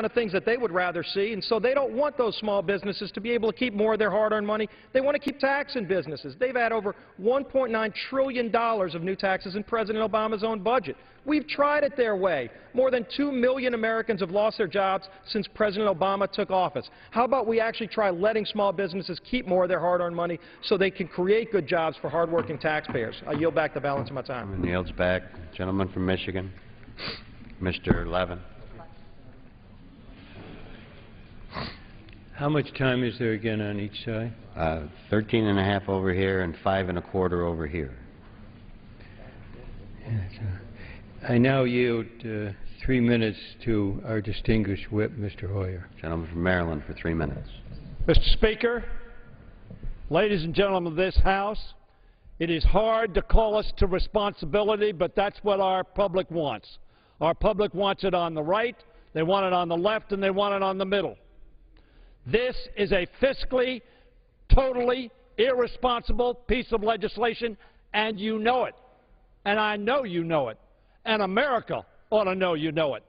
of things that they would rather see, and so they don't want those small businesses to be able to keep more of their hard-earned money. They want to keep taxing businesses. They've had over $1.9 trillion of new taxes in President Obama's own budget. We've tried it their way. More than 2 million Americans have lost their jobs since President Obama took office. How about we actually try letting small businesses keep more of their hard-earned money so they can create good jobs for hard-working taxpayers? I yield back the balance of my time. And yields back. Gentleman from Michigan, Mr. Levin. How much time is there again on each side? 13 and a half over here and 5 and a quarter over here. Yes, I now yield 3 minutes to our distinguished whip, Mr. Hoyer. Gentleman from Maryland for 3 minutes. Mr. Speaker, ladies and gentlemen of this House, it is hard to call us to responsibility, but that's what our public wants. Our public wants it on the right, they want it on the left, and they want it on the middle. This is a fiscally, totally irresponsible piece of legislation, and you know it. And I know you know it. And America ought to know you know it.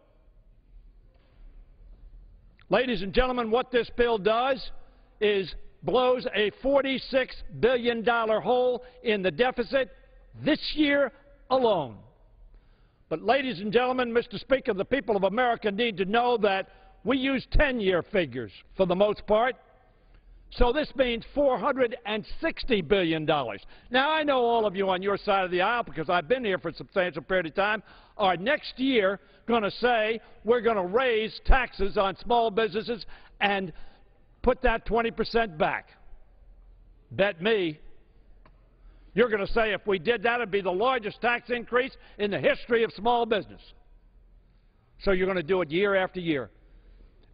Ladies and gentlemen, what this bill does is blows a $46 billion hole in the deficit this year alone. But ladies and gentlemen, Mr. Speaker, the people of America need to know that we use 10-year figures for the most part. So this means $460 billion. Now, I know all of you on your side of the aisle, because I've been here for a substantial period of time, are next year going to say we're going to raise taxes on small businesses and put that 20% back. Bet me. You're going to say if we did that, it would be the largest tax increase in the history of small business. So you're going to do it year after year.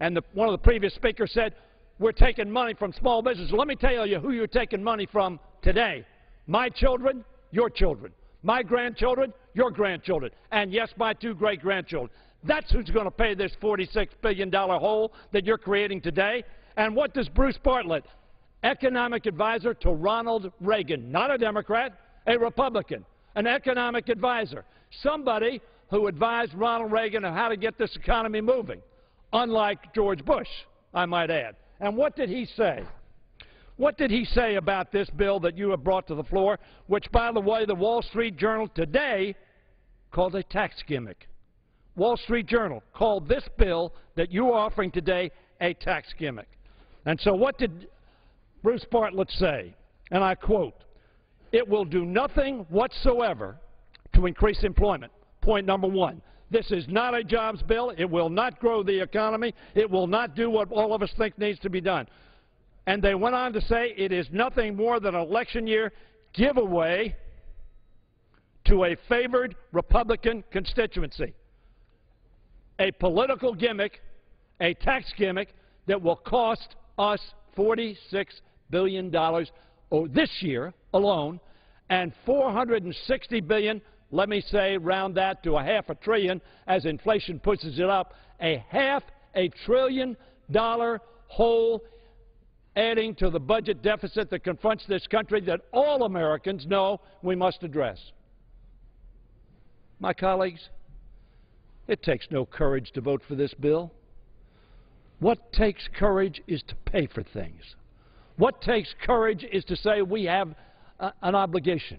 And one of the previous speakers said, we're taking money from small business. Let me tell you who you're taking money from today. My children, your children. My grandchildren, your grandchildren. And yes, my 2 great-grandchildren. That's who's going to pay this $46 billion hole that you're creating today. And what does Bruce Bartlett, economic advisor to Ronald Reagan, not a Democrat, a Republican, an economic advisor, somebody who advised Ronald Reagan on how to get this economy moving, unlike George Bush, I might add. And what did he say? What did he say about this bill that you have brought to the floor, which, by the way, the Wall Street Journal today called a tax gimmick? Wall Street Journal called this bill that you are offering today a tax gimmick. And so what did Bruce Bartlett say? And I quote, "It will do nothing whatsoever to increase employment." Point number 1. This is not a jobs bill. It will not grow the economy. It will not do what all of us think needs to be done. And they went on to say it is nothing more than an election year giveaway to a favored Republican constituency. A political gimmick, a tax gimmick that will cost us $46 billion this year alone, and $460 billion, let me say, round that to $500 billion as inflation pushes it up, a $500 billion hole adding to the budget deficit that confronts this country that all Americans know we must address. My colleagues, it takes no courage to vote for this bill. What takes courage is to pay for things. What takes courage is to say we have an obligation.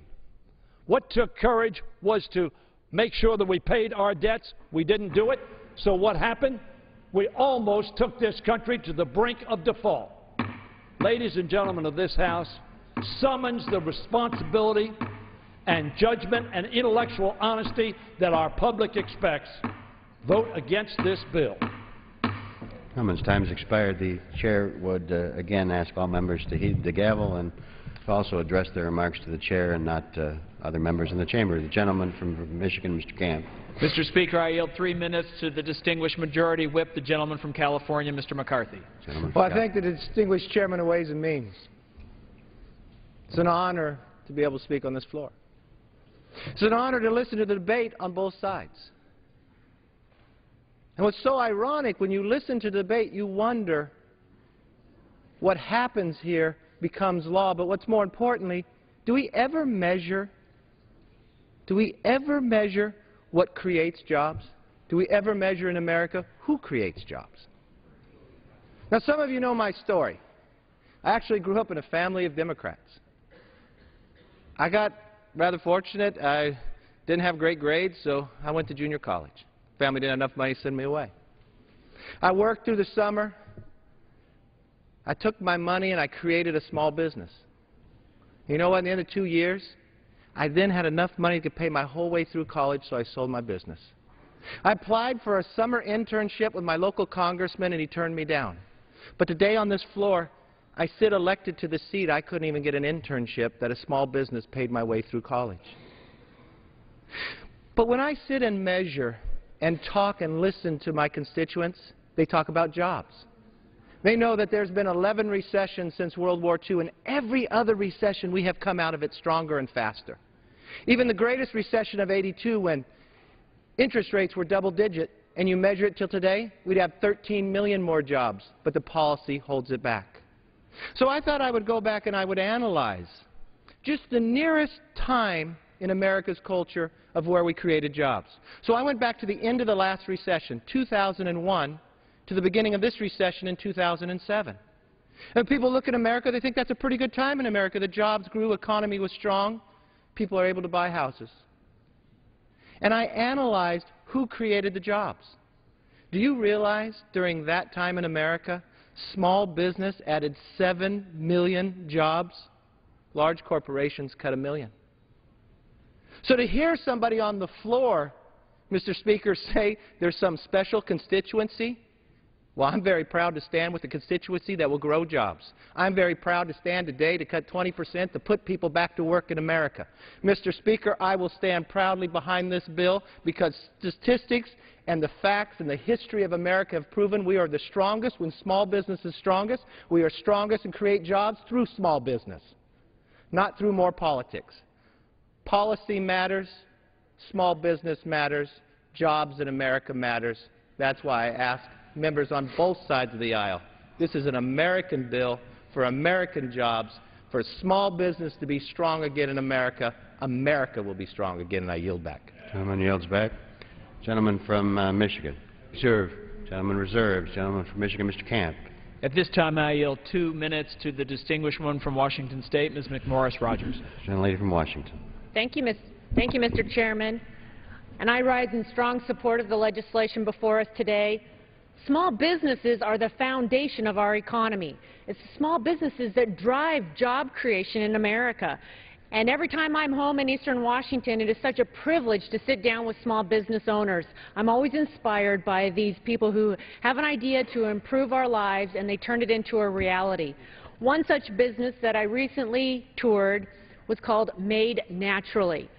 What took courage was to make sure that we paid our debts. We didn't do it. So what happened? We almost took this country to the brink of default. Ladies and gentlemen of this House, summons the responsibility and judgment and intellectual honesty that our public expects. Vote against this bill. Gentleman's time has expired. The chair would again ask all members to heed the gavel and to also address their remarks to the chair and not other members in the chamber. The gentleman from Michigan, Mr. Camp. Mr. Speaker, I yield 3 minutes to the distinguished majority whip, the gentleman from California, Mr. McCarthy. Well, I thank the distinguished chairman of Ways and Means. It's an honor to be able to speak on this floor. It's an honor to listen to the debate on both sides. And what's so ironic, when you listen to the debate, you wonder what happens here becomes law. But what's more importantly, do we ever measure what creates jobs? Do we ever measure in America who creates jobs. Now, some of you know my story. I actually grew up in a family of Democrats. I got rather fortunate. I didn't have great grades, so I went to junior college. Family didn't have enough money to send me away. I worked through the summer. I took my money and I created a small business. You know what? At the end of 2 years, I then had enough money to pay my whole way through college, so I sold my business. I applied for a summer internship with my local congressman, and he turned me down. But today on this floor, I sit elected to the seat. I couldn't even get an internship that a small business paid my way through college. But when I sit and measure and talk and listen to my constituents, they talk about jobs. They know that there's been 11 recessions since World War II, and every other recession we have come out of it stronger and faster. Even the greatest recession of '82, when interest rates were double-digit, and you measure it till today, we'd have 13 million more jobs, but the policy holds it back. So I thought I would go back and I would analyze just the nearest time in America's culture of where we created jobs. So I went back to the end of the last recession, 2001, to the beginning of this recession in 2007. And people look at America, they think that's a pretty good time in America. The jobs grew, economy was strong, people are able to buy houses. And I analyzed who created the jobs. Do you realize during that time in America, small business added 7 million jobs? Large corporations cut 1 million. So to hear somebody on the floor, Mr. Speaker, say there's some special constituency, well, I'm very proud to stand with a constituency that will grow jobs. I'm very proud to stand today to cut 20% to put people back to work in America. Mr. Speaker, I will stand proudly behind this bill because statistics and the facts and the history of America have proven we are the strongest when small business is strongest. We are strongest and create jobs through small business, not through more politics. Policy matters, small business matters, jobs in America matters. That's why I ask members on both sides of the aisle. This is an American bill for American jobs, for small business to be strong again in America. America will be strong again, and I yield back. Gentleman yields back. Gentleman from Michigan. Reserve. Gentleman reserves. Gentleman from Michigan, Mr. Camp. At this time, I yield 2 minutes to the distinguished woman from Washington State, Ms. McMorris Rogers. Gentlelady from Washington. Thank you, Mr. Chairman. And I rise in strong support of the legislation before us today. Small businesses are the foundation of our economy. It's the small businesses that drive job creation in America. And every time I'm home in Eastern Washington, it is such a privilege to sit down with small business owners. I'm always inspired by these people who have an idea to improve our lives, and they turn it into a reality. One such business that I recently toured was called Made Naturally.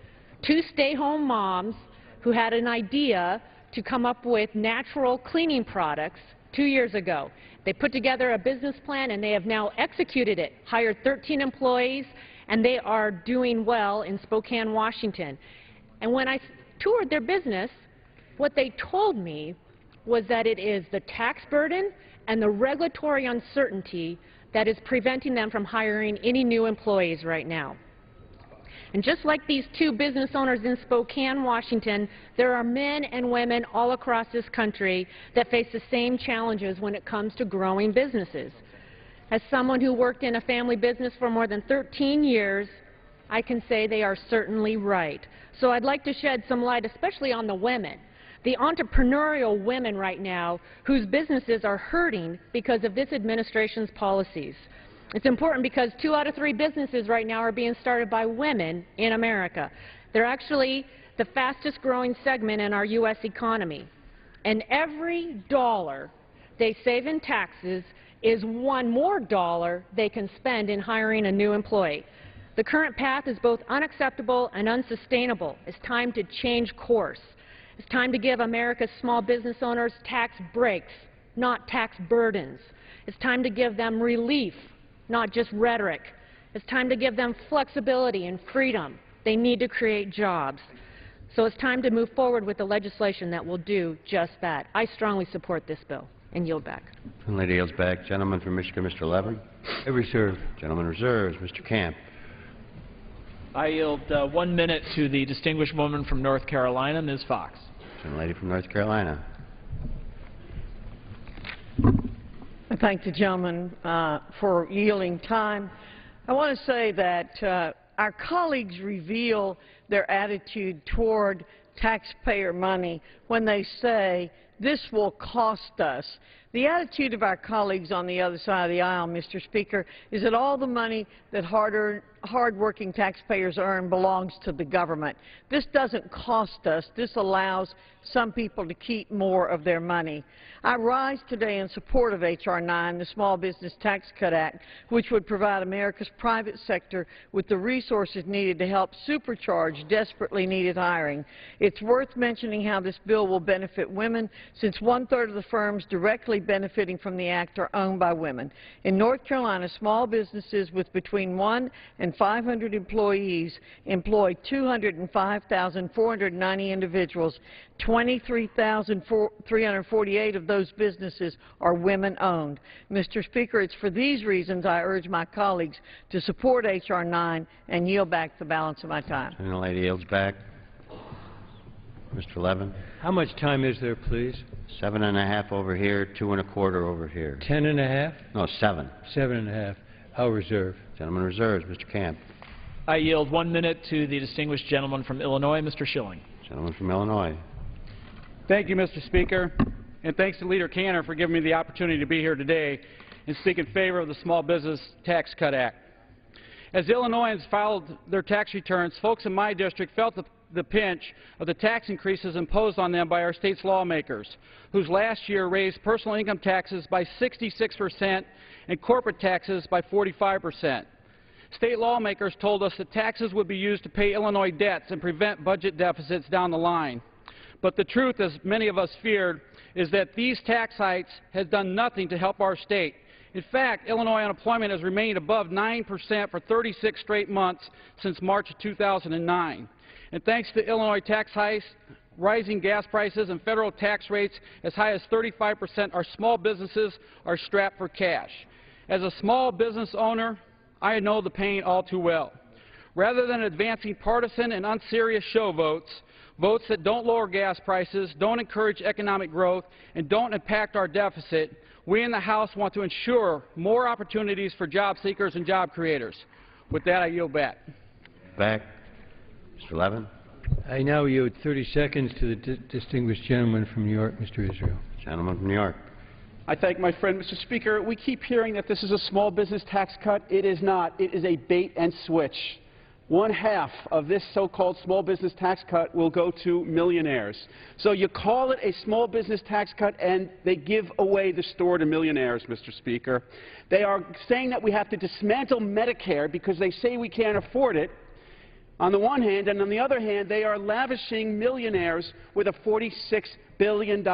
2 stay-home moms who had an idea to come up with natural cleaning products 2 years ago. They put together a business plan, and they have now executed it, hired 13 employees, and they are doing well in Spokane, Washington. And when I toured their business, what they told me was that it is the tax burden and the regulatory uncertainty that is preventing them from hiring any new employees right now. And just like these 2 business owners in Spokane, Washington, there are men and women all across this country that face the same challenges when it comes to growing businesses. As someone who worked in a family business for more than 13 years, I can say they are certainly right. So I'd like to shed some light, especially on the women, the entrepreneurial women right now whose businesses are hurting because of this administration's policies. It's important because 2 out of 3 businesses right now are being started by women in America. They're actually the fastest growing segment in our U.S. economy. And every dollar they save in taxes is one more dollar they can spend in hiring a new employee. The current path is both unacceptable and unsustainable. It's time to change course. It's time to give America's small business owners tax breaks, not tax burdens. It's time to give them relief, not just rhetoric. It's time to give them flexibility and freedom. They need to create jobs. So it's time to move forward with the legislation that will do just that. I strongly support this bill and yield back. Lady yields back. Gentleman from Michigan, Mr. Levin. I reserve. Gentleman reserves. Mr. Camp. I yield 1 minute to the distinguished woman from North Carolina, Ms. Fox. Gentlelady from North Carolina. I thank the gentleman for yielding time. I want to say that our colleagues reveal their attitude toward taxpayer money when they say this will cost us. The attitude of our colleagues on the other side of the aisle, Mr. Speaker, is that all the money that hard-working taxpayers earn belongs to the government. This doesn't cost us. This allows some people to keep more of their money. I rise today in support of H.R. 9, the Small Business Tax Cut Act, which would provide America's private sector with the resources needed to help supercharge desperately needed hiring. It's worth mentioning how this bill will benefit women, since one-third of the firms directly benefiting from the act are owned by women. In North Carolina, small businesses with between 1 and 500 employees employ 205,490 individuals. 23,348 of those businesses are women-owned. Mr. Speaker, it's for these reasons I urge my colleagues to support H.R. 9 and yield back the balance of my time. And the lady yields back. Mr. Levin. How much time is there, please? 7.5 over here, 2 1/4 over here. 10.5? No, 7. 7.5. I'll reserve. Gentleman reserves. Mr. Camp. I yield 1 minute to the distinguished gentleman from Illinois, Mr. Schilling. Gentleman from Illinois. Thank you, Mr. Speaker, and thanks to Leader Cantor for giving me the opportunity to be here today and speak in favor of the Small Business Tax Cut Act. As Illinoisans filed their tax returns, folks in my district felt the pinch of the tax increases imposed on them by our state's lawmakers, whose last year raised personal income taxes by 66% and corporate taxes by 45%. State lawmakers told us that taxes would be used to pay Illinois debts and prevent budget deficits down the line. But the truth, as many of us feared, is that these tax hikes have done nothing to help our state. In fact, Illinois unemployment has remained above 9% for 36 straight months since March of 2009. And thanks to Illinois tax hikes, rising gas prices, and federal tax rates as high as 35%, our small businesses are strapped for cash. As a small business owner, I know the pain all too well. Rather than advancing partisan and unserious show votes, votes that don't lower gas prices, don't encourage economic growth, and don't impact our deficit, we in the House want to ensure more opportunities for job seekers and job creators. With that, I yield back. Back. Mr. Levin. I now yield 30 seconds to the distinguished gentleman from New York, Mr. Israel. Gentleman from New York. I thank my friend, Mr. Speaker. We keep hearing that this is a small business tax cut. It is not. It is a bait and switch. 1/2 of this so-called small business tax cut will go to millionaires. So you call it a small business tax cut, and they give away the store to millionaires, Mr. Speaker. They are saying that we have to dismantle Medicare because they say we can't afford it, on the one hand, and on the other hand, they are lavishing millionaires with a $46 billion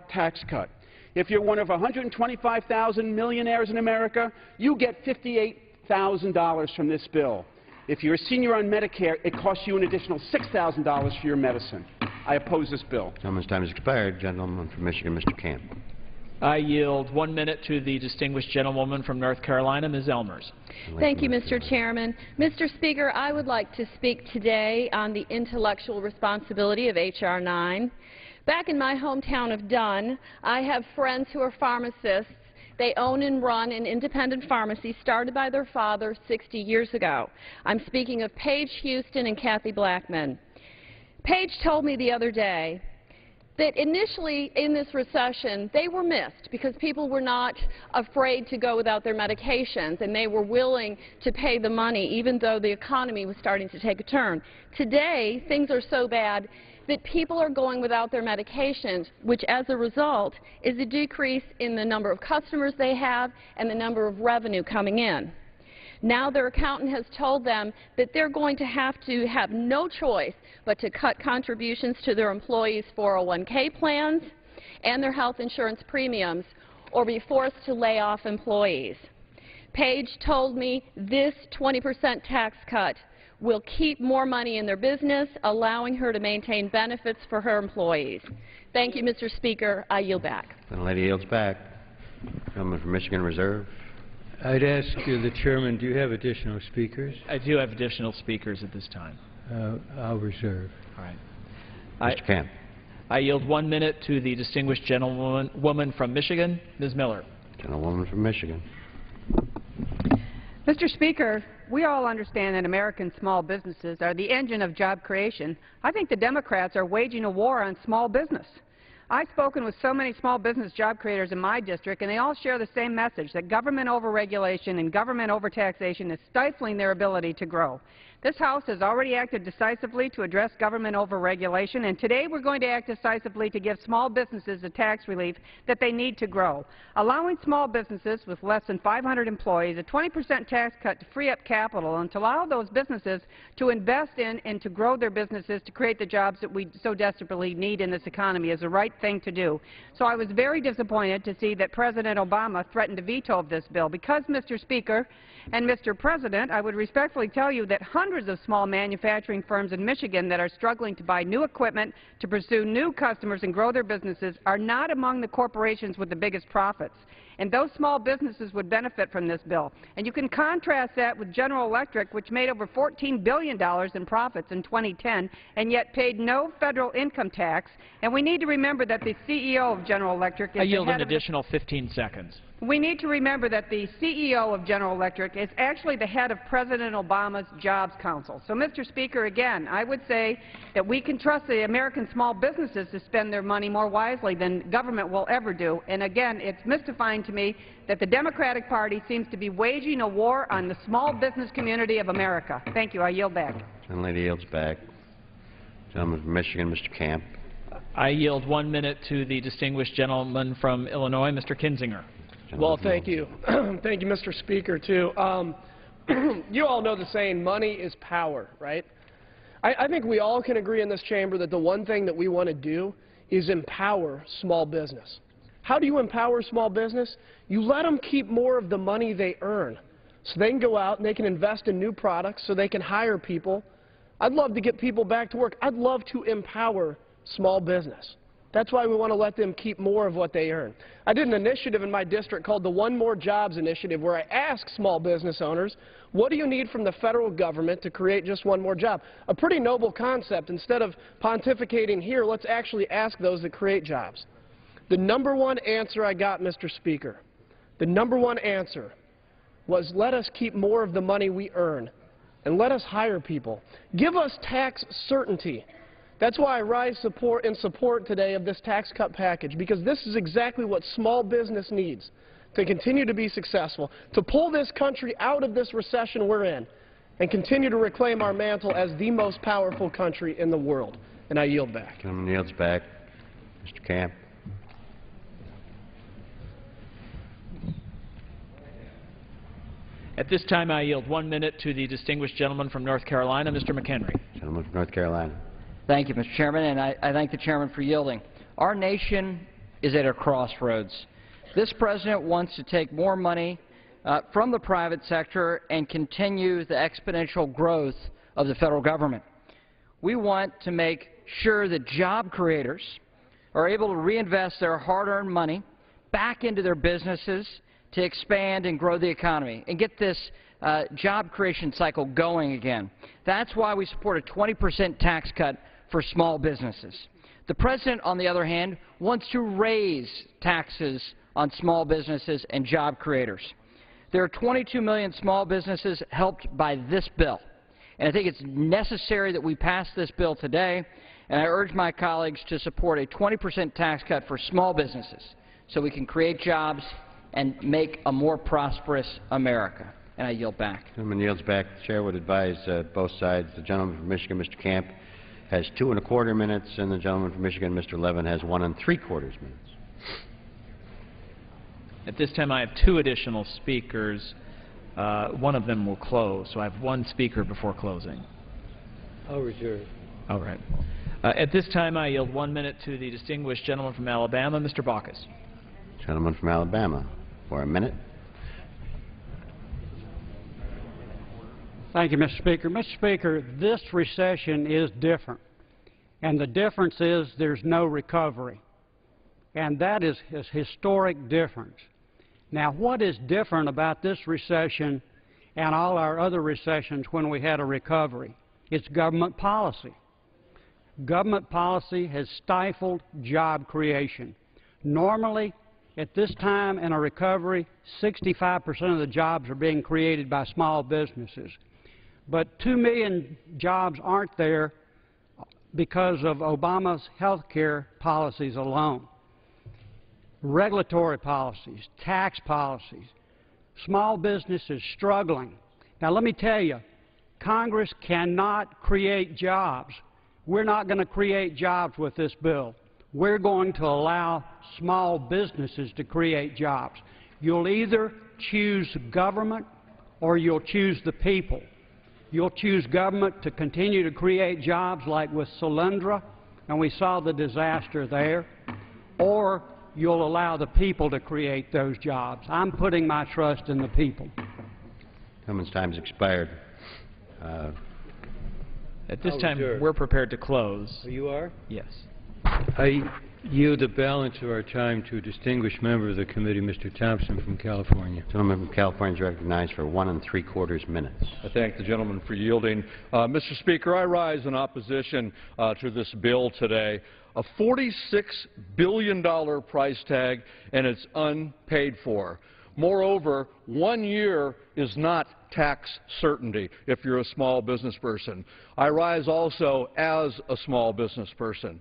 tax cut. If you're one of 125,000 millionaires in America, you get $58,000 from this bill. If you're a senior on Medicare, it costs you an additional $6,000 for your medicine. I oppose this bill. Gentleman's time has expired. Gentleman from Michigan, Mr. Camp. I yield 1 minute to the distinguished gentlewoman from North Carolina, Ms. Elmers. Thank you, Mr. Chairman. Mr. Speaker, I would like to speak today on the intellectual responsibility of H.R. 9. Back in my hometown of Dunn, I have friends who are pharmacists. They own and run an independent pharmacy started by their father 60 years ago. I'm speaking of Paige Houston and Kathy Blackman. Paige told me the other day that initially in this recession they were missed because people were not afraid to go without their medications, and they were willing to pay the money even though the economy was starting to take a turn. Today, things are so bad that people are going without their medications, which as a result is a decrease in the number of customers they have and the number of revenue coming in. Now their accountant has told them that they're going to have no choice but to cut contributions to their employees' 401k plans and their health insurance premiums, or be forced to lay off employees. Paige told me this 20% tax cut will keep more money in their business, allowing her to maintain benefits for her employees. Thank you, Mr. Speaker. I yield back. The lady yields back. Gentleman from Michigan Reserve. I'd ask the chairman, do you have additional speakers? I do have additional speakers at this time. I'll reserve. All right. Mr. Camp. I yield 1 minute to the distinguished gentlewoman from Michigan, Ms. Miller. Gentlewoman from Michigan. Mr. Speaker, we all understand that American small businesses are the engine of job creation. I think the Democrats are waging a war on small business. I've spoken with so many small business job creators in my district, and they all share the same message, that government overregulation and government overtaxation is stifling their ability to grow. This House has already acted decisively to address government overregulation, and today we're going to act decisively to give small businesses the tax relief that they need to grow. Allowing small businesses with less than 500 employees a 20% tax cut to free up capital and to allow those businesses to invest in and to grow their businesses to create the jobs that we so desperately need in this economy is the right thing to do. So I was very disappointed to see that President Obama threatened a veto of this bill. Because, Mr. Speaker and Mr. President, I would respectfully tell you that hundreds of small manufacturing firms in Michigan that are struggling to buy new equipment, to pursue new customers and grow their businesses are not among the corporations with the biggest profits. And those small businesses would benefit from this bill. And you can contrast that with General Electric, which made over $14 billion in profits in 2010 and yet paid no federal income tax. And we need to remember that the CEO of General Electric is I yield the head an of the additional 15 seconds. We need to remember that the CEO of General Electric is actually the head of President Obama's Jobs Council. So, Mr. Speaker, again, I would say that we can trust the American small businesses to spend their money more wisely than government will ever do. And again, it's mystifying to me that the Democratic Party seems to be waging a war on the small business community of America. Thank you. I yield back. Gentlelady yields back. Gentleman from Michigan, Mr. Camp. I yield 1 minute to the distinguished gentleman from Illinois, Mr. Kinzinger. Well, thank you. Thank you, Mr. Speaker, too. You all know the saying, money is power, right? I think we all can agree in this chamber that the one thing that we want to do is empower small business. How do you empower small business? You let them keep more of the money they earn so they can go out and they can invest in new products so they can hire people. I'd love to get people back to work. I'd love to empower small business. That's why we want to let them keep more of what they earn. I did an initiative in my district called the One More Jobs Initiative, where I asked small business owners, what do you need from the federal government to create just one more job? A pretty noble concept. Instead of pontificating here, let's actually ask those that create jobs. The number one answer I got, Mr. Speaker, the number one answer was, let us keep more of the money we earn and let us hire people. Give us tax certainty. That's why I rise in support today of this tax cut package, because this is exactly what small business needs to continue to be successful, to pull this country out of this recession we're in, and continue to reclaim our mantle as the most powerful country in the world. And I yield back. Gentleman yields back. Mr. Camp. At this time, I yield 1 minute to the distinguished gentleman from North Carolina, Mr. McHenry. Gentleman from North Carolina. Thank you, Mr. Chairman, and I thank the chairman for yielding. Our nation is at a crossroads. This president wants to take more money from the private sector and continue the exponential growth of the federal government. We want to make sure that job creators are able to reinvest their hard-earned money back into their businesses to expand and grow the economy and get this job creation cycle going again. That's why we support a 20% tax cut for small businesses. The president, on the other hand, wants to raise taxes on small businesses and job creators. There are 22 million small businesses helped by this bill, and I think it's necessary that we pass this bill today, and I urge my colleagues to support a 20% tax cut for small businesses so we can create jobs and make a more prosperous America. And I yield back. Gentleman yields back. The chair would advise both sides. The gentleman from Michigan, Mr. Camp, has 2 1/4 minutes, and the gentleman from Michigan, Mr. Levin, has 1 3/4 minutes. At this time, I have 2 additional speakers. One of them will close, so I have 1 speaker before closing. I'll reserve. All right. At this time, I yield 1 minute to the distinguished gentleman from Alabama, Mr. Baucus. Gentleman from Alabama, for a minute. Thank you, Mr. Speaker. Mr. Speaker, this recession is different, and the difference is there's no recovery, and that is a historic difference. Now, what is different about this recession and all our other recessions when we had a recovery? It's government policy. Government policy has stifled job creation. Normally, at this time in a recovery, 65% of the jobs are being created by small businesses. But 2 million jobs aren't there because of Obama's health care policies alone. Regulatory policies, tax policies, small business is struggling. Now let me tell you, Congress cannot create jobs. We're not going to create jobs with this bill. We're going to allow small businesses to create jobs. You'll either choose government or you'll choose the people. You'll choose government to continue to create jobs like with Solyndra, and we saw the disaster there, or you'll allow the people to create those jobs. I'm putting my trust in the people. Gentleman's time has expired. At this time, we're prepared to close. You are? Yes. I yield the balance of our time to a distinguished member of the committee, Mr. Thompson from California. Gentleman from California is recognized for 1 3/4 minutes. I thank the gentleman for yielding. Mr. Speaker, I rise in opposition to this bill today. A $46 billion price tag, and it's unpaid for. Moreover, 1 year is not tax certainty if you're a small business person. I rise also as a small business person.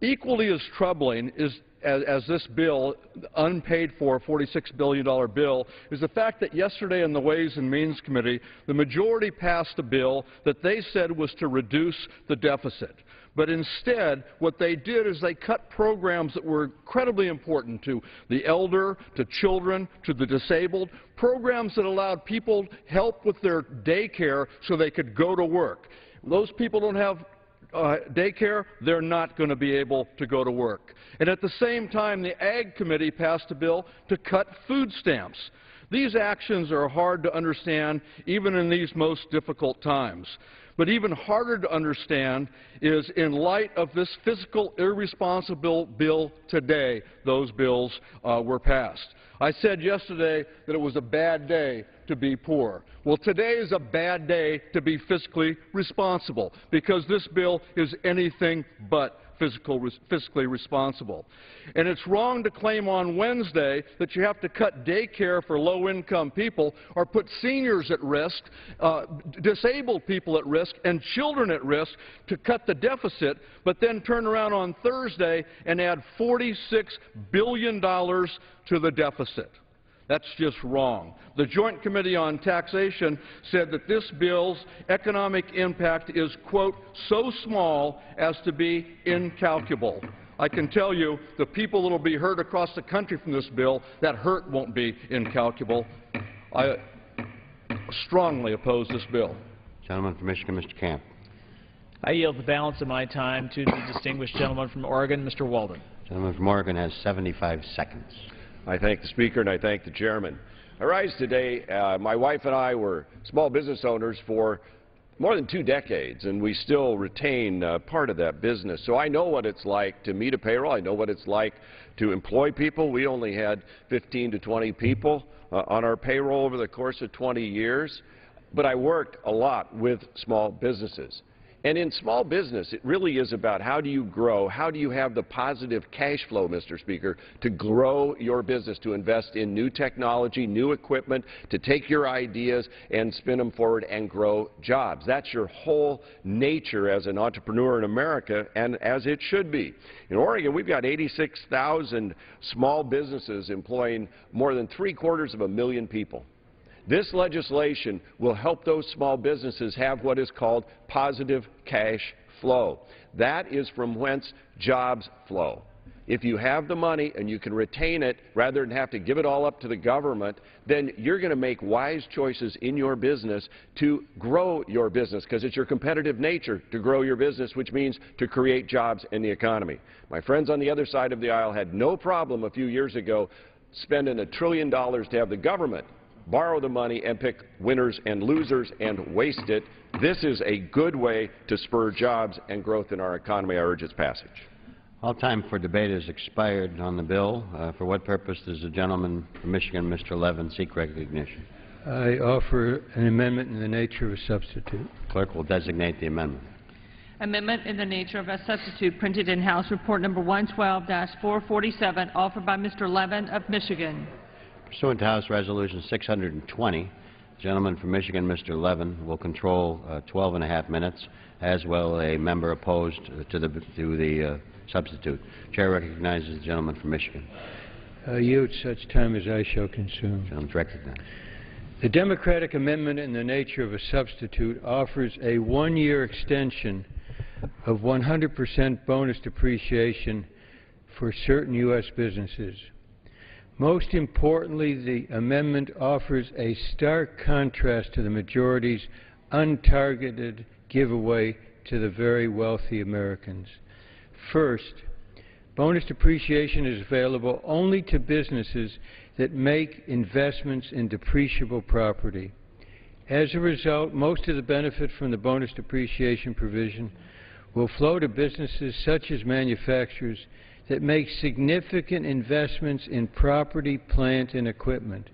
Equally as troubling is, as this bill, unpaid for $46 billion bill, is the fact that yesterday in the Ways and Means Committee, the majority passed a bill that they said was to reduce the deficit. But instead, what they did is they cut programs that were incredibly important to the elder, to children, to the disabled, programs that allowed people help with their daycare so they could go to work. Those people don't have daycare, they're not going to be able to go to work. And at the same time, the Ag Committee passed a bill to cut food stamps. These actions are hard to understand even in these most difficult times. But even harder to understand is in light of this fiscal irresponsible bill today, those bills were passed. I said yesterday that it was a bad day to be poor. Well, today is a bad day to be fiscally responsible because this bill is anything but fiscally responsible. And it's wrong to claim on Wednesday that you have to cut daycare for low-income people or put seniors at risk, disabled people at risk, and children at risk to cut the deficit, but then turn around on Thursday and add $46 billion to the deficit. That's just wrong. The Joint Committee on Taxation said that this bill's economic impact is, quote, so small as to be incalculable. I can tell you the people that will be hurt across the country from this bill, that hurt won't be incalculable. I strongly oppose this bill. Gentleman from Michigan, Mr. Camp. I yield the balance of my time to the distinguished gentleman from Oregon, Mr. Walden. Gentleman from Oregon has 75 seconds. I thank the Speaker and I thank the Chairman. I rise today. My wife and I were small business owners for more than 2 decades, and we still retain part of that business. So I know what it's like to meet a payroll. I know what it's like to employ people. We only had 15 to 20 people on our payroll over the course of 20 years. But I worked a lot with small businesses. And in small business, it really is about how do you grow, how do you have the positive cash flow, Mr. Speaker, to grow your business, to invest in new technology, new equipment, to take your ideas and spin them forward and grow jobs. That's your whole nature as an entrepreneur in America, and as it should be. In Oregon, we've got 86,000 small businesses employing more than 750,000 people. This legislation will help those small businesses have what is called positive cash flow. That is from whence jobs flow. If you have the money and you can retain it rather than have to give it all up to the government, then you're going to make wise choices in your business to grow your business, because it's your competitive nature to grow your business, which means to create jobs in the economy. My friends on the other side of the aisle had no problem a few years ago spending $1 trillion to have the government borrow the money and pick winners and losers and waste it. This is a good way to spur jobs and growth in our economy. I urge its passage. All time for debate has expired on the bill. For what purpose does the gentleman from Michigan, Mr. Levin, seek recognition? I offer an amendment in the nature of a substitute. Clerk will designate the amendment. amendment in the nature of a substitute, printed in House Report Number 112-447, offered by Mr. Levin of Michigan. Pursuant to House Resolution 620, the gentleman from Michigan, Mr. Levin, will control 12.5 minutes, as will a member opposed to the substitute. Chair recognizes the gentleman from Michigan. Yield such time as I shall consume. Gentleman's recognized. The Democratic amendment in the nature of a substitute offers a one-year extension of 100% bonus depreciation for certain U.S. businesses. Most importantly, the amendment offers a stark contrast to the majority's untargeted giveaway to the very wealthy Americans. First, bonus depreciation is available only to businesses that make investments in depreciable property. As a result, most of the benefit from the bonus depreciation provision will flow to businesses such as manufacturers that make significant investments in property, plant, and equipment.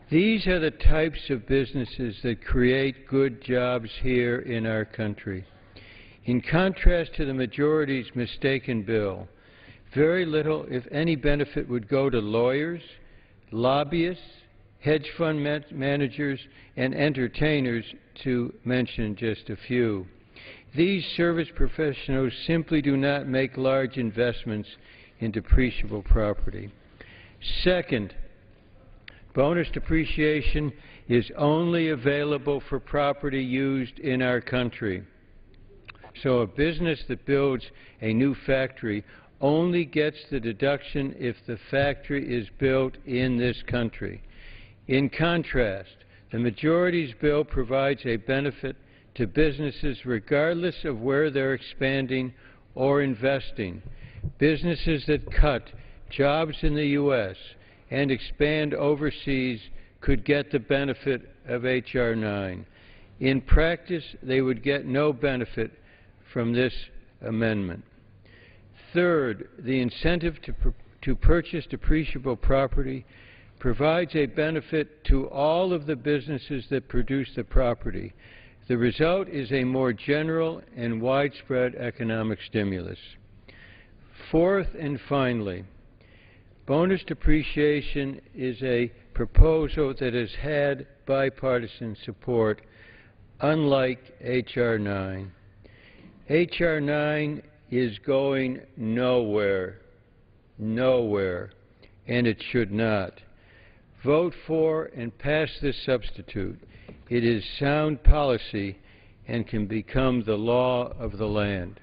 These are the types of businesses that create good jobs here in our country. In contrast to the majority's mistaken bill, very little, if any, benefit would go to lawyers, lobbyists, hedge fund managers, and entertainers, to mention just a few. These service professionals simply do not make large investments in depreciable property. Second, bonus depreciation is only available for property used in our country. So a business that builds a new factory only gets the deduction if the factory is built in this country. In contrast, the majority's bill provides a benefit to businesses regardless of where they're expanding or investing. Businesses that cut jobs in the U.S. and expand overseas could get the benefit of H.R. 9. In practice, they would get no benefit from this amendment. Third, the incentive to purchase depreciable property provides a benefit to all of the businesses that produce the property. The result is a more general and widespread economic stimulus. Fourth and finally, bonus depreciation is a proposal that has had bipartisan support, unlike H.R. 9. H.R. 9 is going nowhere, and it should not. Vote for and pass this substitute. It is sound policy and can become the law of the land.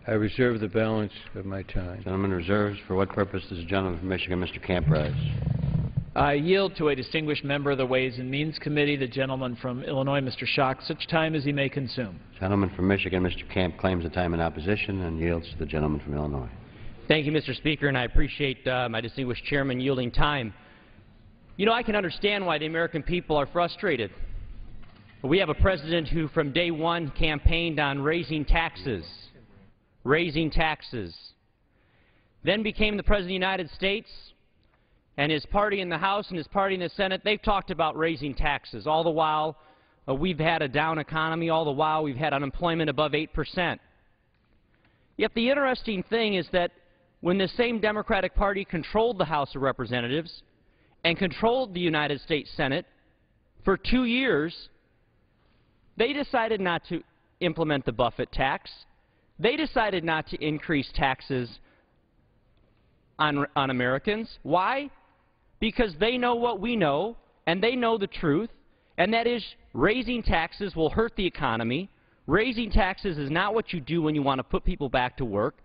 I reserve the balance of my time. Gentleman reserves. For what purpose does the gentleman from Michigan, Mr. Camp, rise? I yield to a distinguished member of the Ways and Means Committee, the gentleman from Illinois, Mr. Schock, such time as he may consume. Gentleman from Michigan, Mr. Camp, claims the time in opposition and yields to the gentleman from Illinois. Thank you, Mr. Speaker, and I appreciate my distinguished chairman yielding time. You know, I can understand why the American people are frustrated. We have a president who from day one campaigned on raising taxes, then became the President of the United States, and his party in the House and his party in the Senate, they've talked about raising taxes. All the while, we've had a down economy. All the while, we've had unemployment above 8%. Yet the interesting thing is that when the same Democratic Party controlled the House of Representatives and controlled the United States Senate for 2 years, they decided not to implement the Buffett tax. They decided not to increase taxes on Americans. Why? Because they know what we know, and they know the truth, and that is raising taxes will hurt the economy. Raising taxes is not what you do when you want to put people back to work.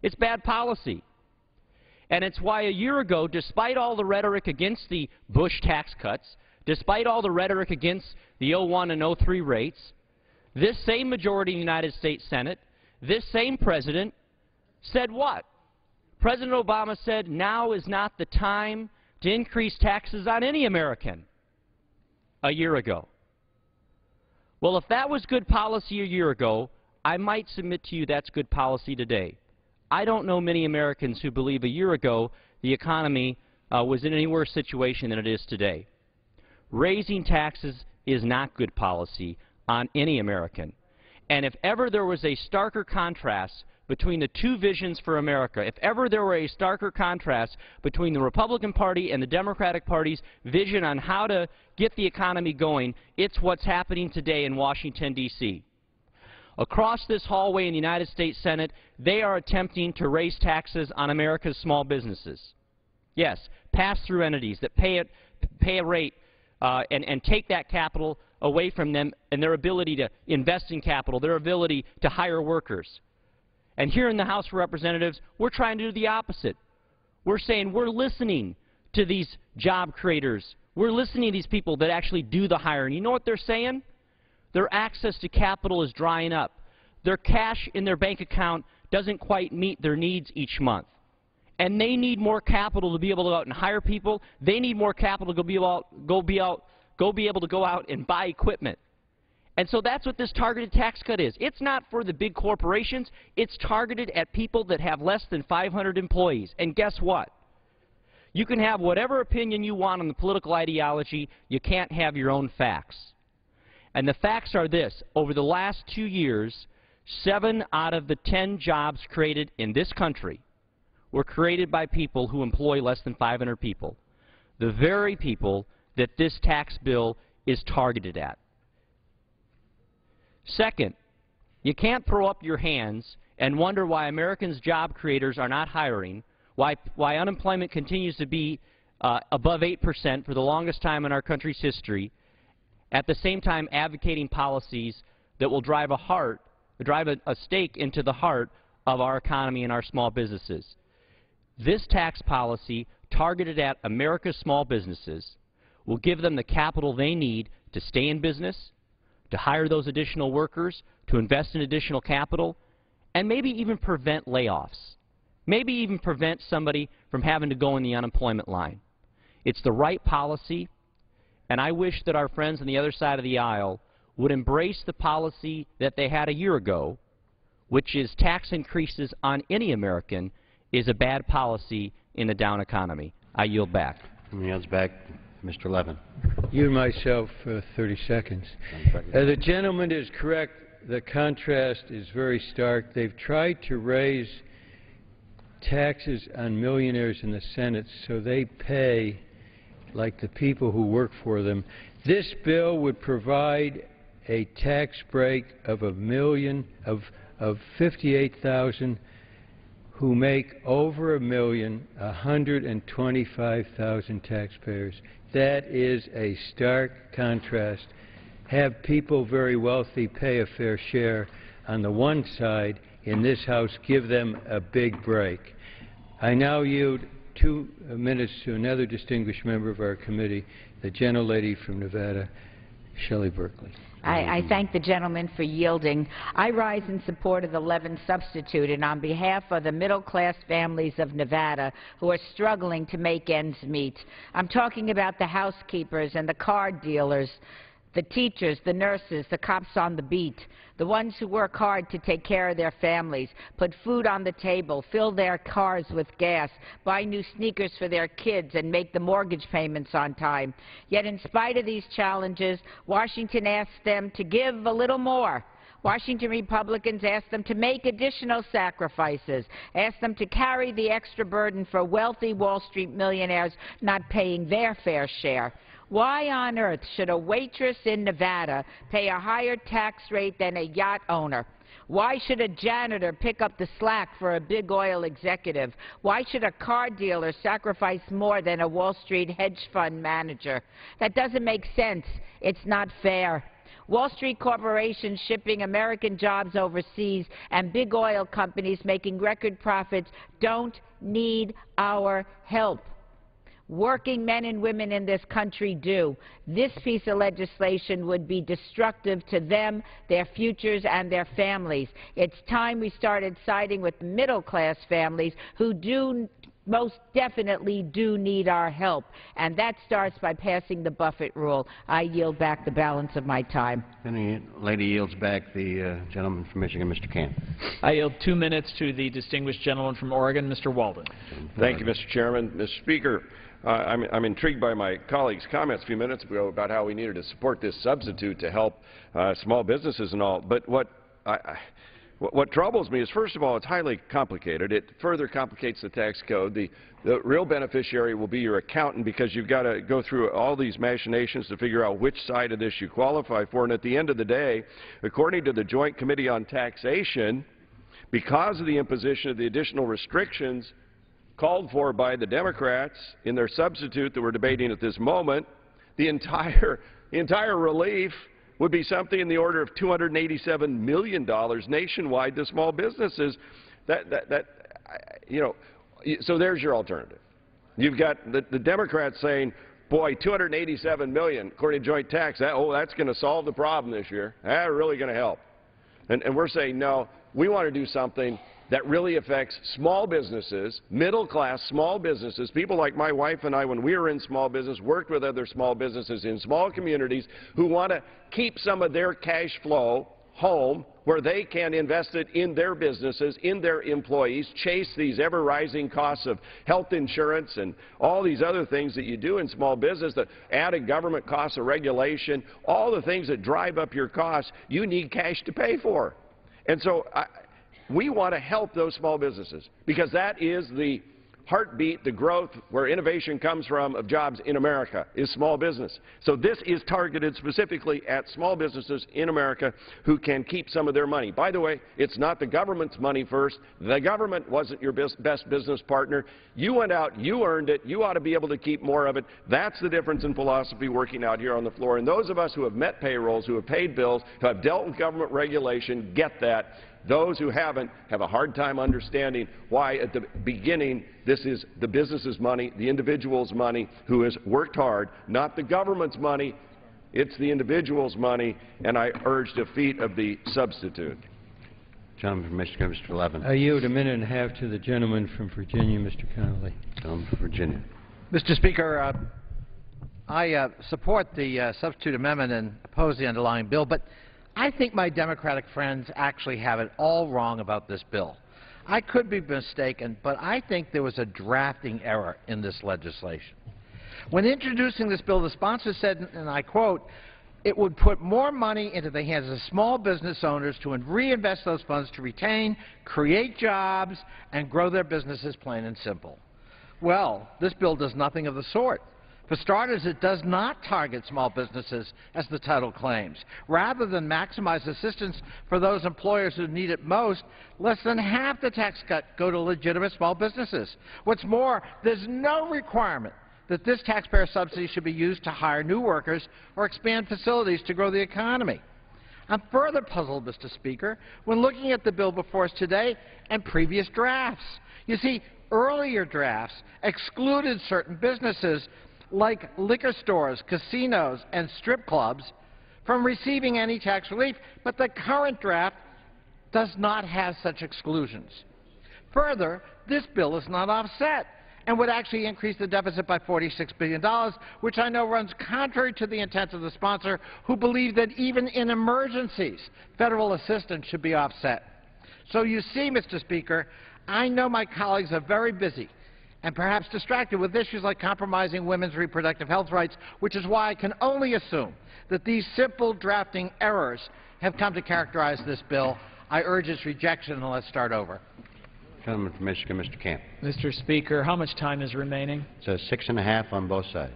It's bad policy. And it's why a year ago, despite all the rhetoric against the Bush tax cuts, despite all the rhetoric against the 01 and 03 rates, this same majority in the United States Senate, this same president said what? President Obama said now is not the time to increase taxes on any American a year ago. Well, if that was good policy a year ago, I might submit to you that's good policy today. I don't know many Americans who believe a year ago the economy was in any worse situation than it is today. Raising taxes is not good policy on any American. And if ever there was a starker contrast between the two visions for America, if ever there were a starker contrast between the Republican Party and the Democratic Party's vision on how to get the economy going, it's what's happening today in Washington, D.C. Across this hallway in the United States Senate, they are attempting to raise taxes on America's small businesses. Yes, pass-through entities that pay a rate and take that capital away from them and their ability to invest in capital, their ability to hire workers. And here in the House of Representatives, we're trying to do the opposite. We're saying we're listening to these job creators. We're listening to these people that actually do the hiring. You know what they're saying? Their access to capital is drying up. Their cash in their bank account doesn't quite meet their needs each month. And they need more capital to be able to go out and hire people. They need more capital to be able to go out and buy equipment. And so that's what this targeted tax cut is. It's not for the big corporations. It's targeted at people that have less than 500 employees. And guess what? You can have whatever opinion you want on the political ideology. You can't have your own facts. And the facts are this. Over the last 2 years, 7 out of the 10 jobs created in this country were created by people who employ less than 500 people. The very people that this tax bill is targeted at. Second, you can't throw up your hands and wonder why Americans' job creators are not hiring, why unemployment continues to be above 8% for the longest time in our country's history, at the same time advocating policies that will drive a stake into the heart of our economy and our small businesses. This tax policy targeted at America's small businesses will give them the capital they need to stay in business, to hire those additional workers, to invest in additional capital, and maybe even prevent layoffs. Maybe even prevent somebody from having to go in the unemployment line. It's the right policy, and I wish that our friends on the other side of the aisle would embrace the policy that they had a year ago, which is tax increases on any American is a bad policy in a down economy. I yield back. Yields back. Mr. Levin. You and myself, 30 seconds. The gentleman is correct. The contrast is very stark. They've tried to raise taxes on millionaires in the Senate so they pay like the people who work for them. This bill would provide a tax break of of 58,000 who make over $1 million, 125,000 taxpayers. That is a stark contrast. Have people very wealthy pay a fair share on the one side. In this House, give them a big break. I now yield 2 minutes to another distinguished member of our committee, the gentlelady from Nevada, Shelley Berkley. I thank the gentleman for yielding. I rise in support of the Levin substitute and on behalf of the middle-class families of Nevada who are struggling to make ends meet. I'm talking about the housekeepers and the car dealers, the teachers, the nurses, the cops on the beat, the ones who work hard to take care of their families, put food on the table, fill their cars with gas, buy new sneakers for their kids, and make the mortgage payments on time. Yet in spite of these challenges, Washington asks them to give a little more. Washington Republicans ask them to make additional sacrifices, ask them to carry the extra burden for wealthy Wall Street millionaires not paying their fair share. Why on earth should a waitress in Nevada pay a higher tax rate than a yacht owner? Why should a janitor pick up the slack for a big oil executive? Why should a car dealer sacrifice more than a Wall Street hedge fund manager? That doesn't make sense. It's not fair. Wall Street corporations shipping American jobs overseas and big oil companies making record profits don't need our help. Working men and women in this country do. This piece of legislation would be destructive to them, their futures, and their families. It's time we started siding with middle-class families who most definitely do need our help, and that starts by passing the Buffett rule. I yield back the balance of my time. And the lady yields back the gentleman from Michigan, Mr. Camp. I yield 2 minutes to the distinguished gentleman from Oregon, Mr. Walden. Thank you, Mr. Chairman. Mr. Speaker, I'm intrigued by my colleague's comments a few minutes ago about how we needed to support this substitute to help small businesses and all. But what what troubles me is, first of all, it's highly complicated. It further complicates the tax code. The real beneficiary will be your accountant, because you've got to go through all these machinations to figure out which side of this you qualify for. And at the end of the day, according to the Joint Committee on Taxation, because of the imposition of the additional restrictions called for by the Democrats in their substitute that we're debating at this moment, the entire relief would be something in the order of $287 million nationwide to small businesses. So there's your alternative. You've got the Democrats saying, boy, $287 million, according to joint tax, that's going to solve the problem this year. That's really going to help. And we're saying, no, we want to do something that really affects small businesses, middle-class small businesses, people like my wife and I, when we were in small business, worked with other small businesses in small communities who want to keep some of their cash flow home where they can invest it in their businesses, in their employees, chase these ever-rising costs of health insurance and all these other things that you do in small business, the added government costs of regulation, all the things that drive up your costs, you need cash to pay for. And so we want to help those small businesses, because that is the heartbeat, the growth, where innovation comes from, of jobs in America, is small business. So this is targeted specifically at small businesses in America who can keep some of their money. By the way, it's not the government's money first. The government wasn't your best business partner. You went out, you earned it, you ought to be able to keep more of it. That's the difference in philosophy working out here on the floor. And those of us who have met payrolls, who have paid bills, who have dealt with government regulation, get that. Those who haven't have a hard time understanding why at the beginning this is the business's money, the individual's money who has worked hard, not the government's money. It's the individual's money, and I urge defeat of the substitute. Gentleman from Michigan, Mr. Levin. I yield a minute and a half to the gentleman from Virginia, Mr. Connolly. Gentleman from Virginia. Mr. Speaker, I support the substitute amendment and oppose the underlying bill, but I think my Democratic friends actually have it all wrong about this bill. I could be mistaken, but I think there was a drafting error in this legislation. When introducing this bill, the sponsor said, and I quote, it would put more money into the hands of small business owners to reinvest those funds to retain, create jobs, and grow their businesses, plain and simple. Well, this bill does nothing of the sort. For starters, it does not target small businesses, as the title claims. Rather than maximize assistance for those employers who need it most, less than half the tax cut go to legitimate small businesses. What's more, there's no requirement that this taxpayer subsidy should be used to hire new workers or expand facilities to grow the economy. I'm further puzzled, Mr. Speaker, when looking at the bill before us today and previous drafts. You see, earlier drafts excluded certain businesses like liquor stores, casinos, and strip clubs from receiving any tax relief, but the current draft does not have such exclusions. Further, this bill is not offset and would actually increase the deficit by $46 billion, which I know runs contrary to the intent of the sponsor, who believe that even in emergencies, federal assistance should be offset. So you see, Mr. Speaker, I know my colleagues are very busy and perhaps distracted with issues like compromising women's reproductive health rights, which is why I can only assume that these simple drafting errors have come to characterize this bill. I urge its rejection, and let's start over. Gentleman from Michigan, Mr. Camp. Mr. Speaker, how much time is remaining? So 6.5 on both sides.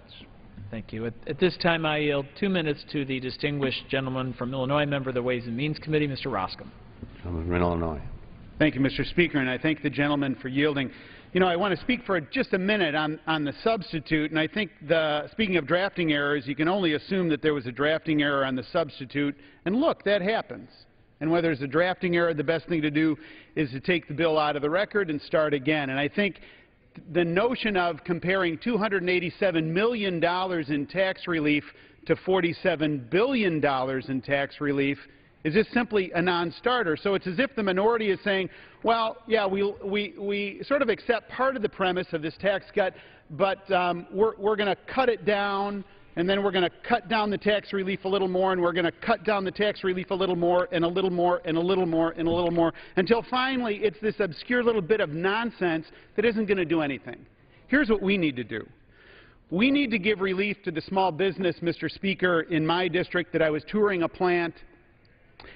Thank you. At this time, I yield 2 minutes to the distinguished gentleman from Illinois, member of the Ways and Means Committee, Mr. Roscom. Gentleman from Illinois. Thank you, Mr. Speaker, and I thank the gentleman for yielding. You know, I want to speak for just a minute on the substitute, and I think speaking of drafting errors, you can only assume that there was a drafting error on the substitute, and look, that happens. And whether it's a drafting error, the best thing to do is to take the bill out of the record and start again. And I think the notion of comparing $287 million in tax relief to $47 billion in tax relief is just simply a non-starter. So it's as if the minority is saying, well, yeah, we sort of accept part of the premise of this tax cut, but we're going to cut it down, and then we're going to cut down the tax relief a little more, and we're going to cut down the tax relief a little more, and a little more, and a little more, and a little more, until finally it's this obscure little bit of nonsense that isn't going to do anything. Here's what we need to do. We need to give relief to the small business, Mr. Speaker. In my district that I was touring a plant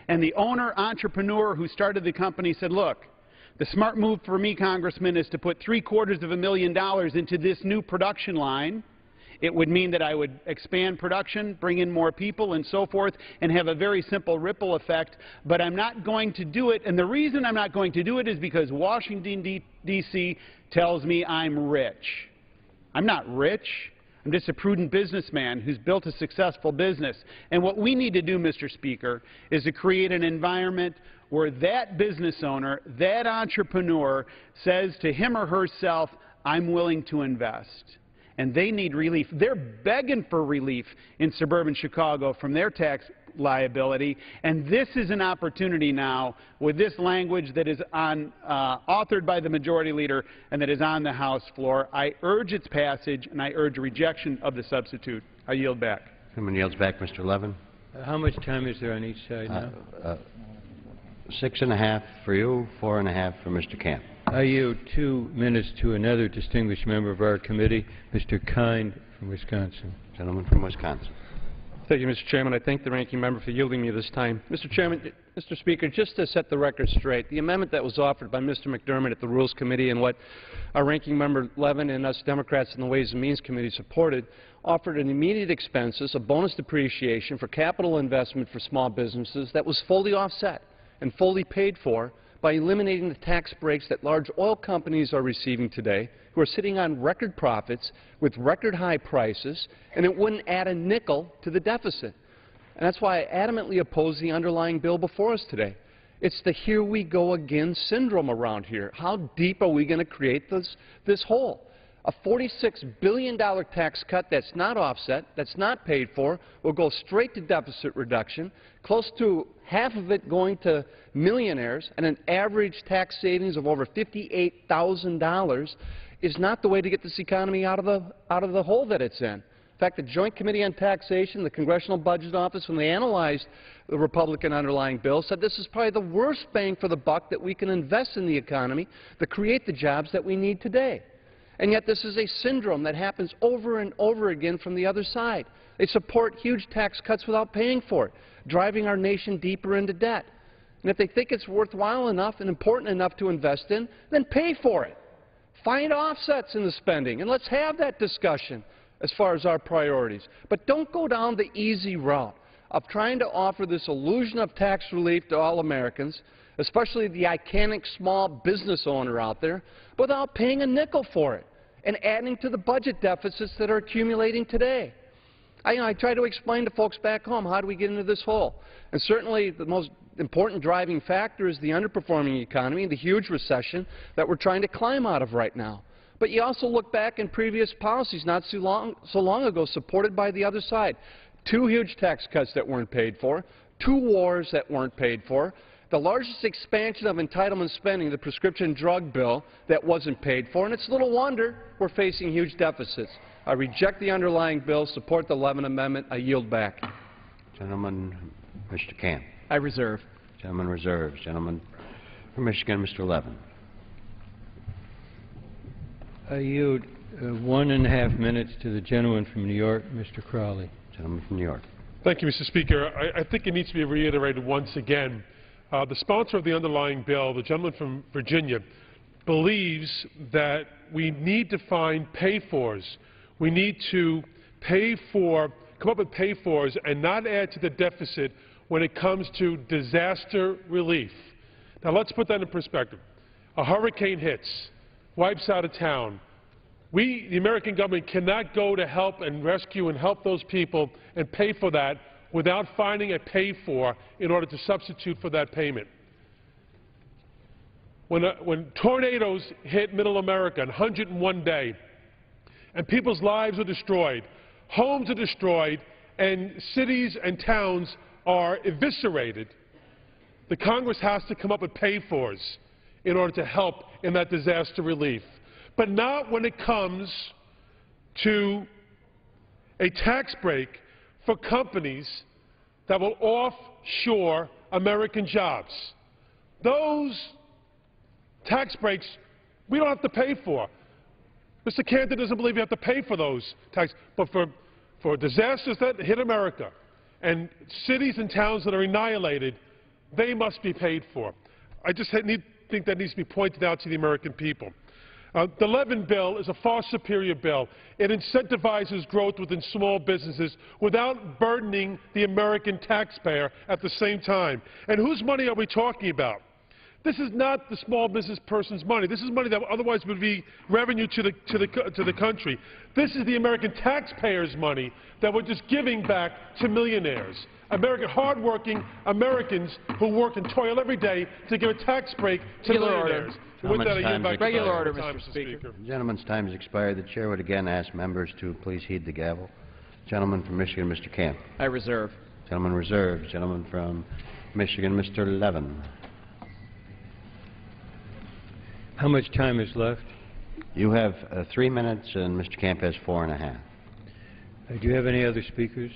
And the owner, entrepreneur who started the company said, look, the smart move for me, Congressman, is to put $750,000 into this new production line. It would mean that I would expand production, bring in more people, and so forth, and have a very simple ripple effect. But I'm not going to do it, and the reason I'm not going to do it is because Washington, D.C. tells me I'm rich. I'm not rich. I'm just a prudent businessman who's built a successful business. And what we need to do, Mr. Speaker, is to create an environment where that business owner, that entrepreneur, says to him or herself, I'm willing to invest. And they need relief. They're begging for relief in suburban Chicago from their tax liability, and this is an opportunity now with this language that is authored by the Majority Leader and that is on the House floor. I urge its passage, and I urge rejection of the substitute. I yield back. Someone yields back. Mr. Levin. How much time is there on each side now? 6.5 for you, 4.5 for Mr. Camp. I yield 2 minutes to another distinguished member of our committee, Mr. Kind from Wisconsin. Gentleman from Wisconsin. Thank you, Mr. Chairman. I thank the ranking member for yielding me this time. Mr. Chairman, Mr. Speaker, just to set the record straight, the amendment that was offered by Mr. McDermott at the Rules Committee and what our ranking member Levin and us Democrats in the Ways and Means Committee supported offered an immediate expenses, a bonus depreciation for capital investment for small businesses that was fully offset and fully paid for by eliminating the tax breaks that large oil companies are receiving today, who are sitting on record profits with record high prices, and it wouldn't add a nickel to the deficit. And that's why I adamantly oppose the underlying bill before us today. It's the here we go again syndrome around here. How deep are we going to create this hole? A $46 billion tax cut that's not offset, that's not paid for, will go straight to deficit reduction, close to half of it going to millionaires, and an average tax savings of over $58,000 is not the way to get this economy out of the hole that it's in. In fact, the Joint Committee on Taxation, the Congressional Budget Office, when they analyzed the Republican underlying bill, said this is probably the worst bang for the buck that we can invest in the economy to create the jobs that we need today. And yet this is a syndrome that happens over and over again from the other side. They support huge tax cuts without paying for it, driving our nation deeper into debt. And if they think it's worthwhile enough and important enough to invest in, then pay for it. Find offsets in the spending, and let's have that discussion as far as our priorities. But don't go down the easy route of trying to offer this illusion of tax relief to all Americans, especially the iconic small business owner out there, without paying a nickel for it and adding to the budget deficits that are accumulating today. I try to explain to folks back home, how do we get into this hole? And certainly the most important driving factor is the underperforming economy and the huge recession that we're trying to climb out of right now. But you also look back in previous policies not so long ago supported by the other side. 2 huge tax cuts that weren't paid for, 2 wars that weren't paid for, the largest expansion of entitlement spending, the prescription drug bill, that wasn't paid for, and it's little wonder we're facing huge deficits. I reject the underlying bill, support the Levin Amendment. I yield back. Gentleman, Mr. Camp. I reserve. Gentleman reserves. Gentleman from Michigan, Mr. Levin. I yield 1.5 minutes to the gentleman from New York, Mr. Crowley. Gentleman from New York. Thank you, Mr. Speaker. I think it needs to be reiterated once again. The sponsor of the underlying bill, the gentleman from Virginia, believes that we need to find pay-fors. We need to come up with pay-fors and not add to the deficit when it comes to disaster relief. Now let's put that in perspective. A hurricane hits, wipes out a town. We, the American government, cannot go to help and rescue and help those people and pay for that without finding a pay-for in order to substitute for that payment. When tornadoes hit Middle America in 101 days, and people's lives are destroyed, homes are destroyed, and cities and towns are eviscerated, the Congress has to come up with pay-fors in order to help in that disaster relief. But not when it comes to a tax break for companies that will offshore American jobs. Those tax breaks we don't have to pay for. Mr. Cantor doesn't believe you have to pay for those taxes. But for disasters that hit America and cities and towns that are annihilated, they must be paid for. I just think that needs to be pointed out to the American people. The Levin bill is a far superior bill. It incentivizes growth within small businesses without burdening the American taxpayer at the same time. And whose money are we talking about? This is not the small business person's money. This is money that otherwise would be revenue to the country. This is the American taxpayers' money that we're just giving back to millionaires. Hard-working Americans who work and toil every day to give a tax break to millionaires. With that, I yield back Regular order, Mr. Speaker. The gentleman's time has expired. The chair would again ask members to please heed the gavel. Gentleman from Michigan, Mr. Camp. I reserve. Gentleman reserved. Gentleman from Michigan, Mr. Levin. How much time is left? You have 3 minutes, and Mr. Camp has 4.5. Do you have any other speakers?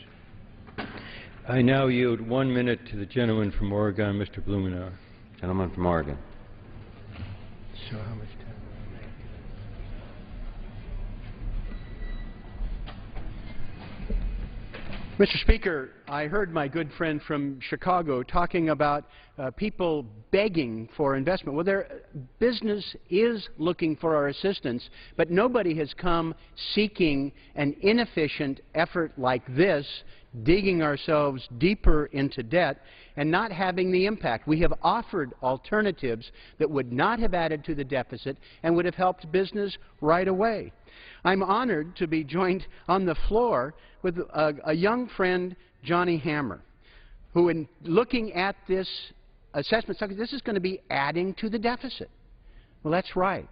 I now yield 1 minute to the gentleman from Oregon, Mr. Blumenauer. Gentleman from Oregon. So how much time will Mr. Speaker, I heard my good friend from Chicago talking about people begging for investment. Well, their business is looking for our assistance, but nobody has come seeking an inefficient effort like this, digging ourselves deeper into debt and not having the impact. We have offered alternatives that would not have added to the deficit and would have helped business right away. I'm honored to be joined on the floor with a young friend, Johnny Hammer, who in looking at this assessment, this is going to be adding to the deficit. Well, that's right.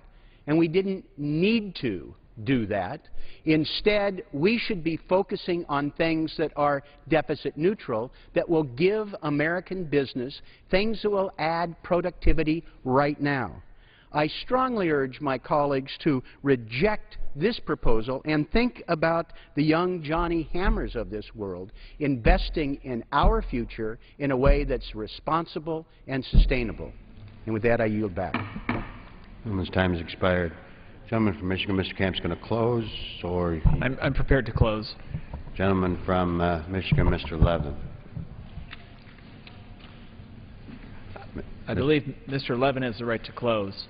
And we didn't need to do that. Instead, we should be focusing on things that are deficit neutral, that will give American business things that will add productivity right now. I strongly urge my colleagues to reject this proposal and think about the young Johnny Hammers of this world investing in our future in a way that's responsible and sustainable. And with that, I yield back. Gentleman's time has expired. Gentleman from Michigan, Mr. Camp's going to close, or... I'm prepared to close. Gentleman from Michigan, Mr. Levin. I believe Mr. Levin has the right to close.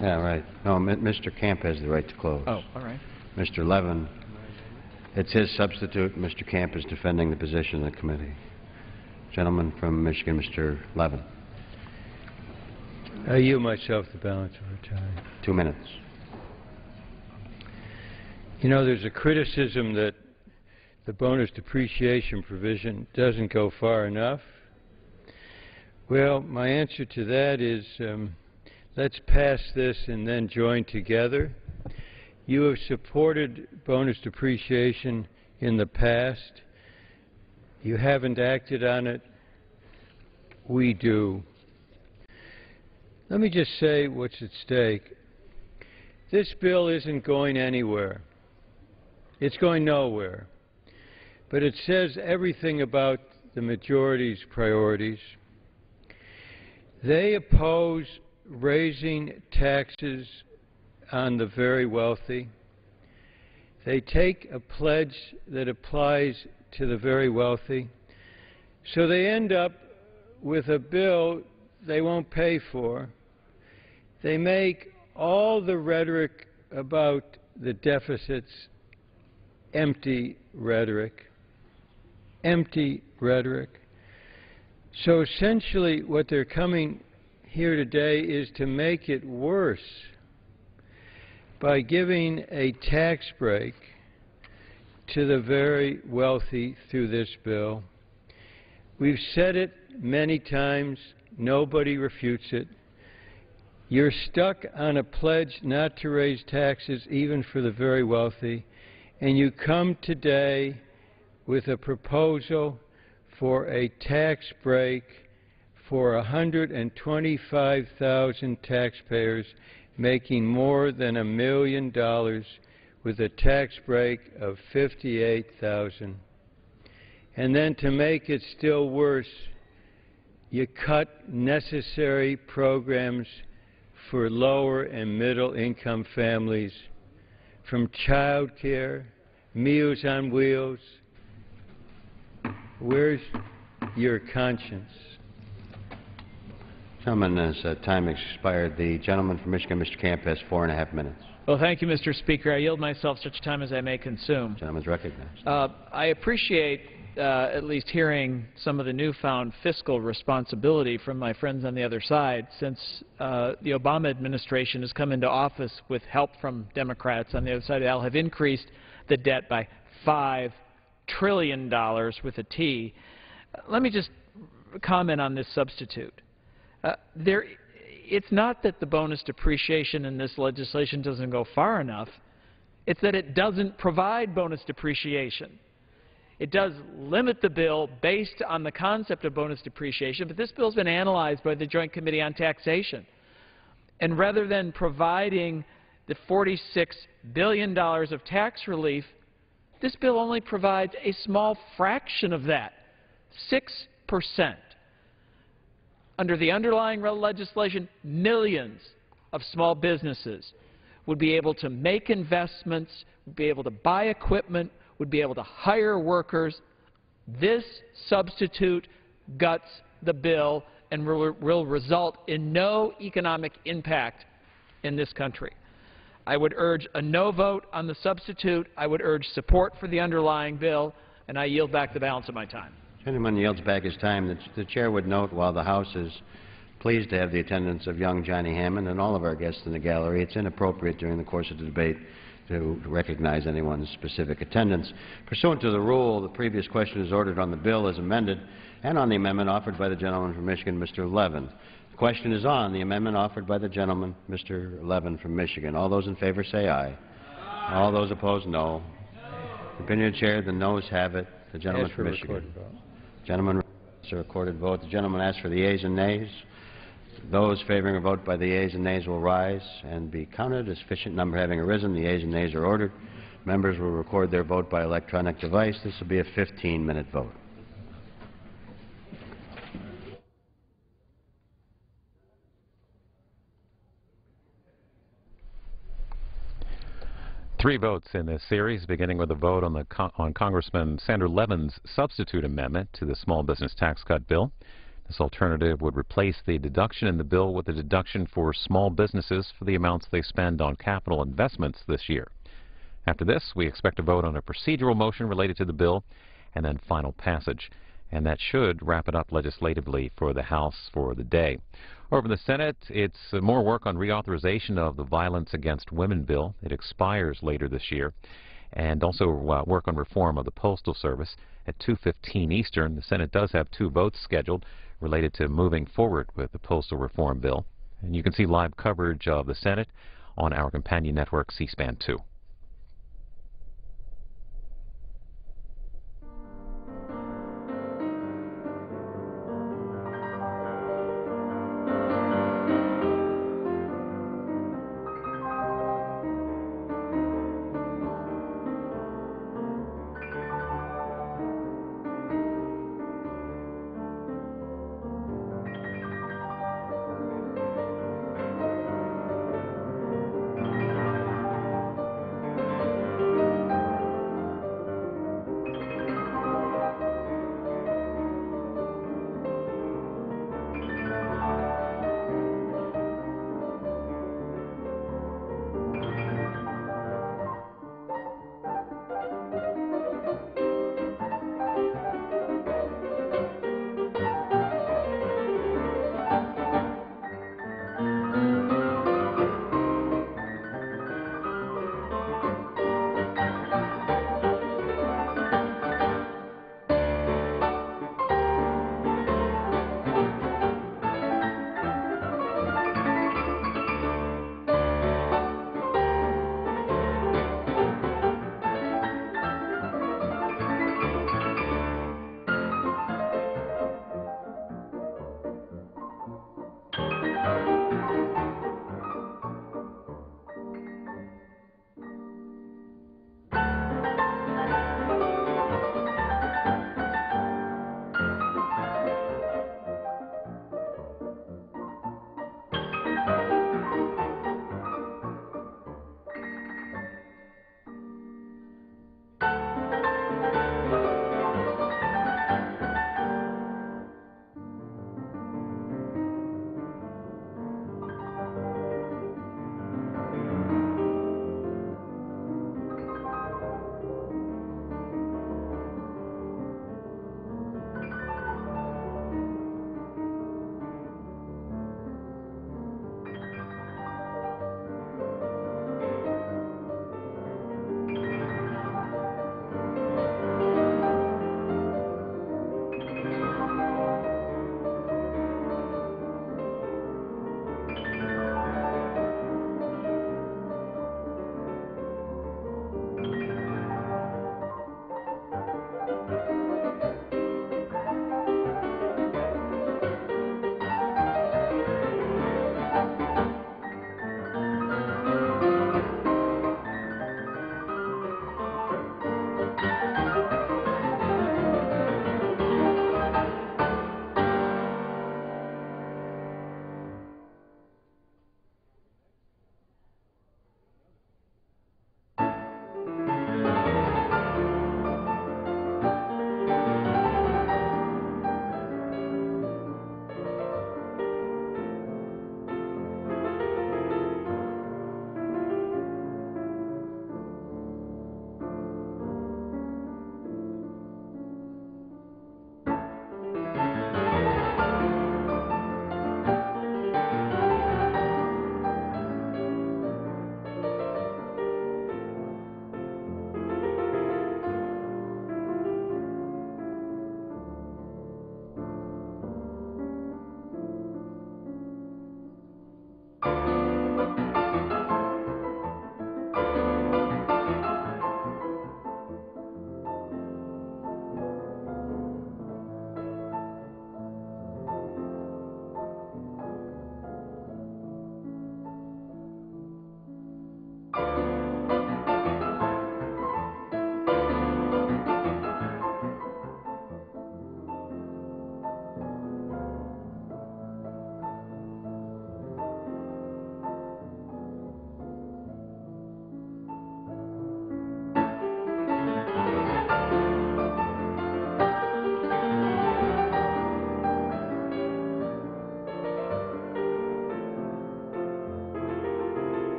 Yeah, right. No, Mr. Camp has the right to close. Oh, all right. Mr. Levin, it's his substitute. Mr. Camp is defending the position of the committee. Gentleman from Michigan, Mr. Levin. I yield myself the balance of our time. 2 minutes. You know, there's a criticism that the bonus depreciation provision doesn't go far enough. Well, my answer to that is let's pass this and then join together. You have supported bonus depreciation in the past. You haven't acted on it. We do. Let me just say what's at stake. This bill isn't going anywhere. It's going nowhere. But it says everything about the majority's priorities. They oppose raising taxes on the very wealthy. They take a pledge that applies to the very wealthy. So they end up with a bill they won't pay for. They make all the rhetoric about the deficits empty rhetoric. Empty rhetoric. So essentially what they're coming here today is to make it worse by giving a tax break to the very wealthy through this bill. We've said it many times. Nobody refutes it. You're stuck on a pledge not to raise taxes even for the very wealthy, and you come today with a proposal for a tax break for 125,000 taxpayers making more than $1 million with a tax break of $58,000. And then to make it still worse, you cut necessary programs for lower and middle income families, from child care, Meals on Wheels. Where's your conscience. Gentleman's time expired. The gentleman from Michigan, Mr. Camp, has 4.5 minutes. Well, thank you, Mr. Speaker. I yield myself such time as I may consume. Gentleman's recognized. I appreciate at least hearing some of the newfound fiscal responsibility from my friends on the other side since the Obama administration has come into office with help from Democrats on the other side of the aisle, have increased the debt by $5 trillion with a T. Let me just comment on this substitute. It's not that the bonus depreciation in this legislation doesn't go far enough. It's that it doesn't provide bonus depreciation. It does limit the bill based on the concept of bonus depreciation, but this bill has been analyzed by the Joint Committee on Taxation. And rather than providing the $46 billion of tax relief, this bill only provides a small fraction of that, 6%. Under the underlying legislation, millions of small businesses would be able to make investments, would be able to buy equipment, would be able to hire workers. This substitute guts the bill and will result in no economic impact in this country. I would urge a no vote on the substitute. I would urge support for the underlying bill, and I yield back the balance of my time. Gentleman yields back his time. The chair would note, while the House is pleased to have the attendance of young Johnny Hammond and all of our guests in the gallery, it's inappropriate during the course of the debate to recognize anyone's specific attendance. Pursuant to the rule, the previous question is ordered on the bill as amended and on the amendment offered by the gentleman from Michigan, Mr. Levin. The question is on the amendment offered by the gentleman, Mr. Levin from Michigan. All those in favor say aye. All those opposed, no. The opinion of the chair, the noes have it. The gentleman from Michigan. Gentleman, a recorded vote. The gentleman asks for the yeas and nays. Those favoring a vote by the yeas and nays will rise and be counted. A sufficient number having arisen, the yeas and nays are ordered. Members will record their vote by electronic device. This will be a 15-minute vote. Three votes in this series, beginning with a vote on Congressman Sander Levin's substitute amendment to the small business tax cut bill. This alternative would replace the deduction in the bill with a deduction for small businesses for the amounts they spend on capital investments this year. After this, we expect a vote on a procedural motion related to the bill and then final passage. And that should wrap it up legislatively for the House for the day. Over in the Senate, it's more work on reauthorization of the Violence Against Women bill. It expires later this year. And also work on reform of the Postal Service. At 2:15 Eastern, the Senate does have two votes scheduled related to moving forward with the postal reform bill. And you can see live coverage of the Senate on our companion network, C-SPAN 2.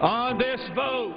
On this vote,